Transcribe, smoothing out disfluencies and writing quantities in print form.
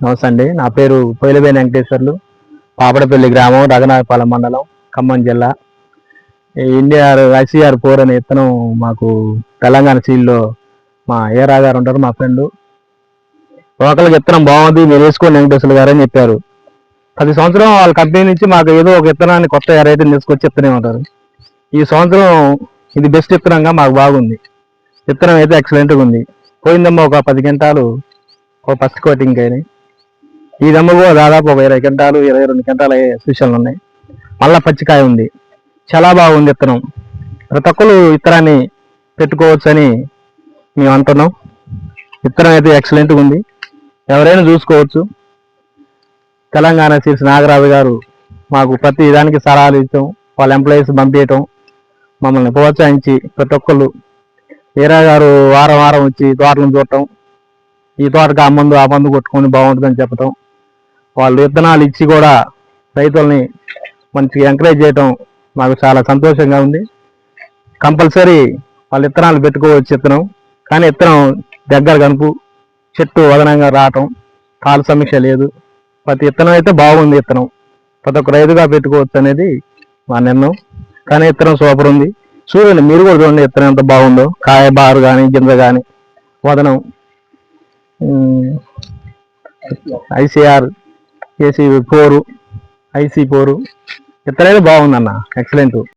నమస్తే అండి. నా పేరు పొయిలవేని వెంకటేశ్వర్లు, పాపడపల్లి గ్రామం, రఘునాథపాలెం మండలం, ఖమ్మం జిల్లా. ఈ ICR 4 అనే విత్తనం మాకు తెలంగాణ సీడ్లో మా ఏరా గారు ఉంటారు, మా ఫ్రెండ్. లోకల్గా విత్తనం బాగుంది, మీరు వేసుకోండి వెంకటేశ్వర్లు గారు అని చెప్పారు. 10 సంవత్సరం వాళ్ళ కంపెనీ నుంచి మాకు ఏదో ఒక విత్తనాన్ని కొత్త వెరైటీని తీసుకొచ్చి ఇత్తనే ఉంటారు. ఈ సంవత్సరం ఇది బెస్ట్ విత్తనంగా మాకు బాగుంది. విత్తనం అయితే ఎక్సలెంట్గా ఉంది. పోయిందమ్మా ఒక 10 గంటలు ఒక ఫస్ట్ కోటింగ్ అయినాయి. ఈ దమ్మ కూడా దాదాపు ఒక 20 గంటలు 22 గంటలు అయ్యే సూచనలు ఉన్నాయి. మళ్ళా పచ్చికాయ ఉంది. చాలా బాగుంది విత్తనం. ప్రతి ఒక్కరు విత్తనాన్ని పెట్టుకోవచ్చు అని మేము అంటున్నాం. విత్తనం అయితే ఎక్సలెంట్గా ఉంది, ఎవరైనా చూసుకోవచ్చు. తెలంగాణ సీడ్స్ నాగరాజు గారు మాకు ప్రతి దానికి సలహాలు ఇచ్చాం, వాళ్ళ ఎంప్లాయీస్ పంపించటం, మమ్మల్ని ప్రోత్సహించి ప్రతి ఒక్కళ్ళు వీరా గారు వారం వారం వచ్చి తోటలను చూడటం, ఈ తోటకి ఆ మందు కొట్టుకొని బాగుంటుందని చెప్పటం, వాళ్ళు విత్తనాలు ఇచ్చి కూడా రైతుల్ని మంచిగా ఎంకరేజ్ చేయటం మాకు చాలా సంతోషంగా ఉంది. కంపల్సరీ వాళ్ళు విత్తనాలు పెట్టుకోవచ్చు విత్తనం, కానీ విత్తనం దగ్గర కనుపు, చెట్టు వదనంగా రావటం, కాలు సమీక్ష లేదు. ప్రతి విత్తనం అయితే బాగుంది. విత్తనం ప్రతి ఒక్క రైతుగా పెట్టుకోవచ్చు అనేది మా నిర్ణయం. కానీ విత్తనం సూపర్ ఉంది. చూడండి, మీరు కూడా చూడండి విత్తనం ఎంత బాగుందో. కాయ బారు కానీ, గింజ కానీ, వదనం. ICR 4 IC4 విత్తనం బాగుందన్న, ఎక్సలెంట్.